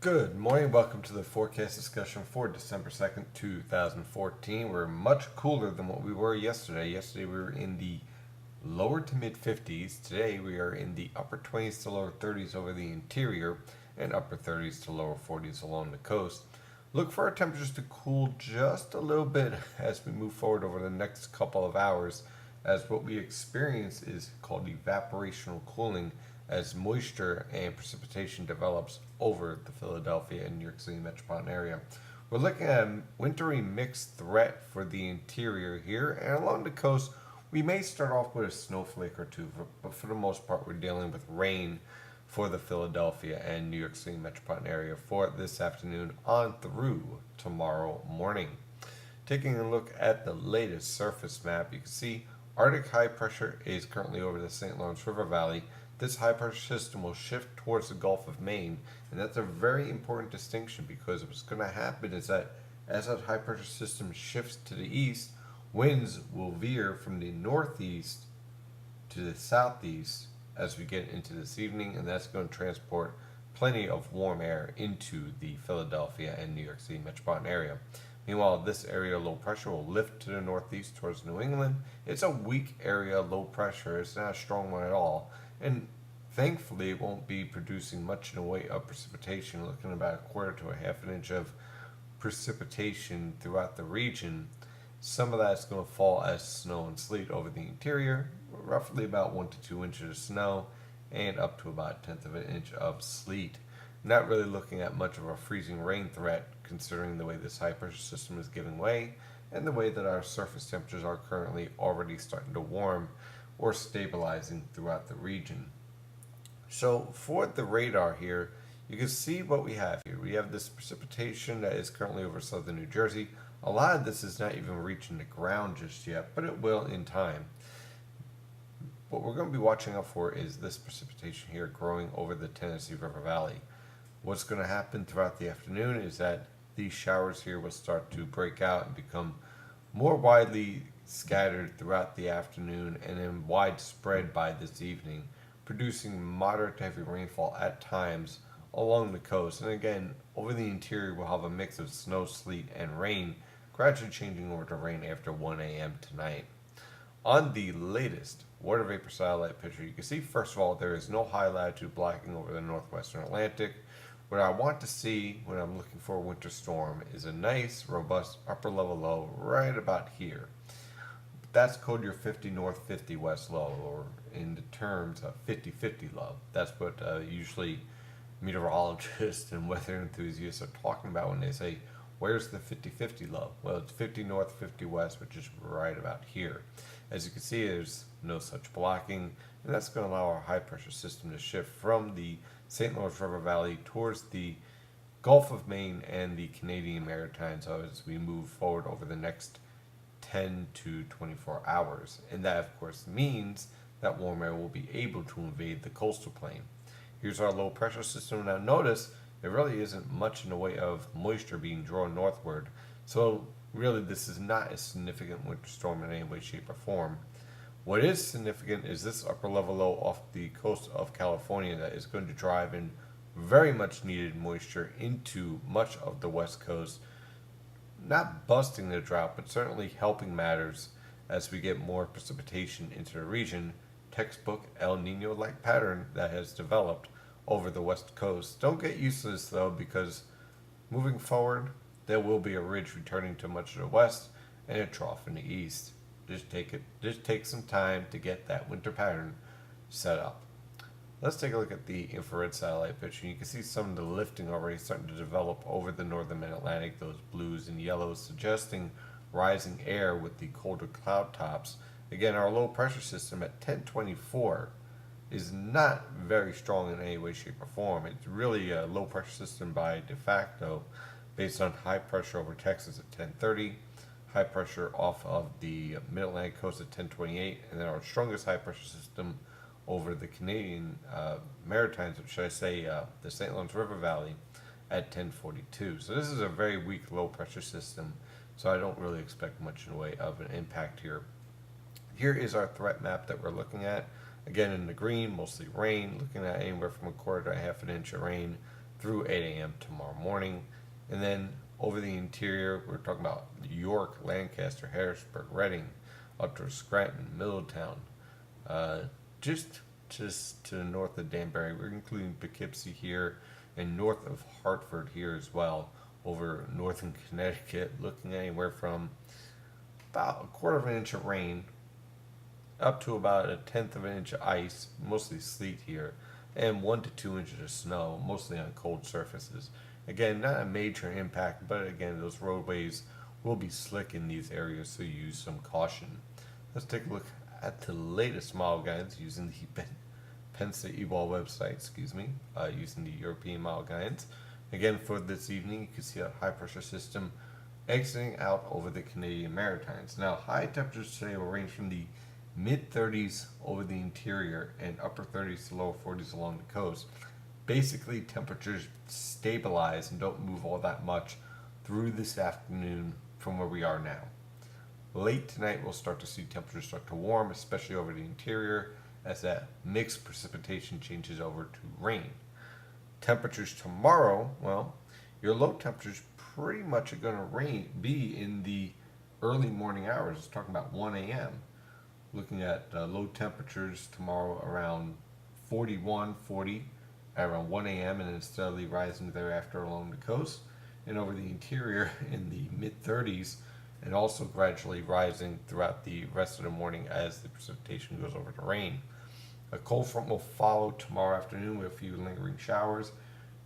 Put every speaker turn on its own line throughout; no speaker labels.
Good morning. Welcome to the forecast discussion for December 2nd, 2014. We're much cooler than what we were yesterday. Yesterday we were in the lower to mid 50s. Today we are in the upper 20s to lower 30s over the interior and upper 30s to lower 40s along the coast. Look for our temperatures to cool just a little bit as we move forward over the next couple of hours, as what we experience is called evaporational cooling as moisture and precipitation develops over the Philadelphia and New York City metropolitan area. We're looking at a wintry mixed threat for the interior here, and along the coast, we may start off with a snowflake or two, but for the most part, we're dealing with rain for the Philadelphia and New York City metropolitan area for this afternoon on through tomorrow morning. Taking a look at the latest surface map, you can see Arctic high pressure is currently over the St. Lawrence River Valley. This high pressure system will shift towards the Gulf of Maine, and that's a very important distinction because what's going to happen is that as that high pressure system shifts to the east, winds will veer from the northeast to the southeast as we get into this evening, and that's going to transport plenty of warm air into the Philadelphia and New York City metropolitan area. Meanwhile, this area low pressure will lift to the northeast towards New England. It's a weak area low pressure. It's not a strong one at all. And thankfully, it won't be producing much in the way of precipitation. Looking at about a quarter to a half an inch of precipitation throughout the region. Some of that's going to fall as snow and sleet over the interior, roughly about 1 to 2 inches of snow and up to about a tenth of an inch of sleet. Not really looking at much of a freezing rain threat considering the way this high pressure system is giving way and the way that our surface temperatures are currently already starting to warm or stabilizing throughout the region. So for the radar here, you can see what we have here. We have this precipitation that is currently over southern New Jersey. A lot of this is not even reaching the ground just yet, but it will in time. What we're going to be watching out for is this precipitation here growing over the Tennessee River Valley. What's going to happen throughout the afternoon is that these showers here will start to break out and become more widely scattered throughout the afternoon and then widespread by this evening, producing moderate to heavy rainfall at times along the coast. And again, over the interior, we'll have a mix of snow, sleet, and rain, gradually changing over to rain after 1 a.m. tonight. On the latest water vapor satellite picture, you can see, first of all, there is no high latitude blocking over the northwestern Atlantic. What I want to see when I'm looking for a winter storm is a nice, robust upper level low right about here. That's called your 50 north, 50 west low, or in the terms of 50-50 low. That's what usually meteorologists and weather enthusiasts are talking about when they say, where's the 50-50 low? Well, it's 50 north, 50 west, which is right about here. As you can see, there's no such blocking, and that's going to allow our high pressure system to shift from the St. Lawrence River Valley towards the Gulf of Maine and the Canadian Maritimes as we move forward over the next 10 to 24 hours. And that, of course, means that warm air will be able to invade the coastal plain. Here's our low pressure system. Now notice there really isn't much in the way of moisture being drawn northward. So really this is not a significant winter storm in any way, shape, or form. What is significant is this upper level low off the coast of California that is going to drive in very much needed moisture into much of the west coast, not busting the drought, but certainly helping matters as we get more precipitation into the region. Textbook El Nino-like pattern that has developed over the west coast. Don't get used to this though, because moving forward, there will be a ridge returning to much of the west and a trough in the east. Just take some time to get that winter pattern set up. Let's take a look at the infrared satellite picture. You can see some of the lifting already starting to develop over the northern mid-Atlantic, those blues and yellows suggesting rising air with the colder cloud tops. Again, our low pressure system at 1024 is not very strong in any way, shape, or form. It's really a low pressure system by de facto based on high pressure over Texas at 1030, high pressure off of the mid-Atlantic coast at 1028, and then our strongest high pressure system over the Canadian Maritimes, or should I say the St. Lawrence River Valley at 1042. So this is a very weak low pressure system, so I don't really expect much in the way of an impact here. Here is our threat map that we're looking at. Again, in the green, mostly rain, looking at anywhere from a quarter to a half an inch of rain through 8 a.m. tomorrow morning. And then over the interior, we're talking about York, Lancaster, Harrisburg, Reading, up to Scranton, Middletown, just to the north of Danbury. We're including Poughkeepsie here and north of Hartford here as well. Over northern Connecticut, looking anywhere from about a quarter of an inch of rain up to about a tenth of an inch of ice, mostly sleet here, and 1 to 2 inches of snow, mostly on cold surfaces. Again, not a major impact, but again, those roadways will be slick in these areas, so use some caution. Let's take a look at the latest model guidance using the Pensa eBall website, using the European model guidance. Again, for this evening, you can see a high pressure system exiting out over the Canadian Maritimes. Now, high temperatures today will range from the mid 30s over the interior and upper 30s to lower 40s along the coast. Basically, temperatures stabilize and don't move all that much through this afternoon from where we are now. Late tonight, we'll start to see temperatures start to warm, especially over the interior, as that mixed precipitation changes over to rain. Temperatures tomorrow, well, your low temperatures pretty much are going to be in the early morning hours. It's talking about 1 a.m. Looking at low temperatures tomorrow around 41, 40 at around 1 a.m. and then steadily rising thereafter along the coast, and over the interior in the mid 30s, and also gradually rising throughout the rest of the morning as the precipitation goes over to rain. A cold front will follow tomorrow afternoon with a few lingering showers.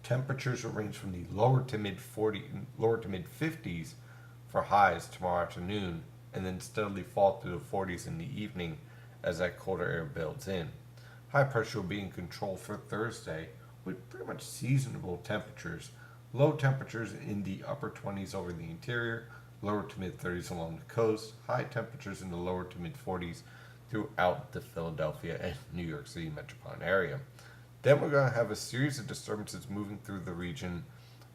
Temperatures will range from the lower to mid 50s for highs tomorrow afternoon, and then steadily fall through the 40s in the evening as that colder air builds in. High pressure will be in control for Thursday with pretty much seasonable temperatures. Low temperatures in the upper 20s over the interior, lower to mid 30s along the coast, high temperatures in the lower to mid 40s throughout the Philadelphia and New York City metropolitan area. Then we're going to have a series of disturbances moving through the region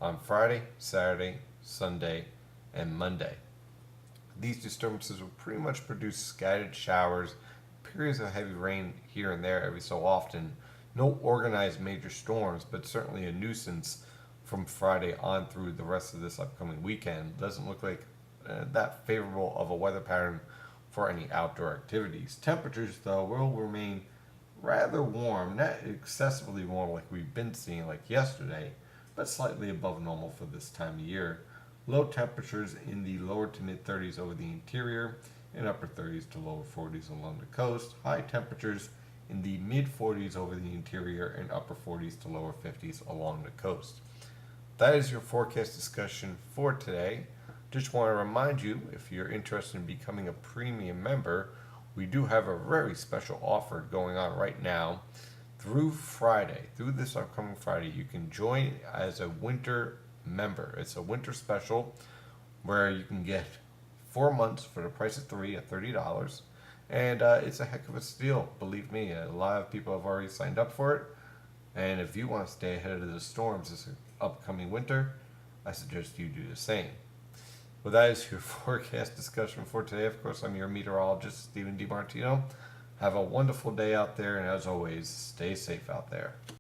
on Friday, Saturday, Sunday, and Monday. These disturbances will pretty much produce scattered showers, periods of heavy rain here and there every so often. No organized major storms, but certainly a nuisance from Friday on through the rest of this upcoming weekend. Doesn't look like that favorable of a weather pattern for any outdoor activities. Temperatures, though, will remain rather warm, not excessively warm like we've been seeing like yesterday, but slightly above normal for this time of year. Low temperatures in the lower to mid 30s over the interior and upper 30s to lower 40s along the coast. High temperatures in the mid 40s over the interior and upper 40s to lower 50s along the coast. That is your forecast discussion for today. Just want to remind you, if you're interested in becoming a premium member, we do have a very special offer going on right now through Friday. Through this upcoming Friday, you can join as a winter member. It's a winter special where you can get 4 months for the price of 3 at $30. And it's a heck of a steal. Believe me, a lot of people have already signed up for it. And if you want to stay ahead of the storms this upcoming winter, I suggest you do the same. Well, that is your forecast discussion for today. Of course, I'm your meteorologist, Stephen DiMartino. Have a wonderful day out there, and as always, stay safe out there.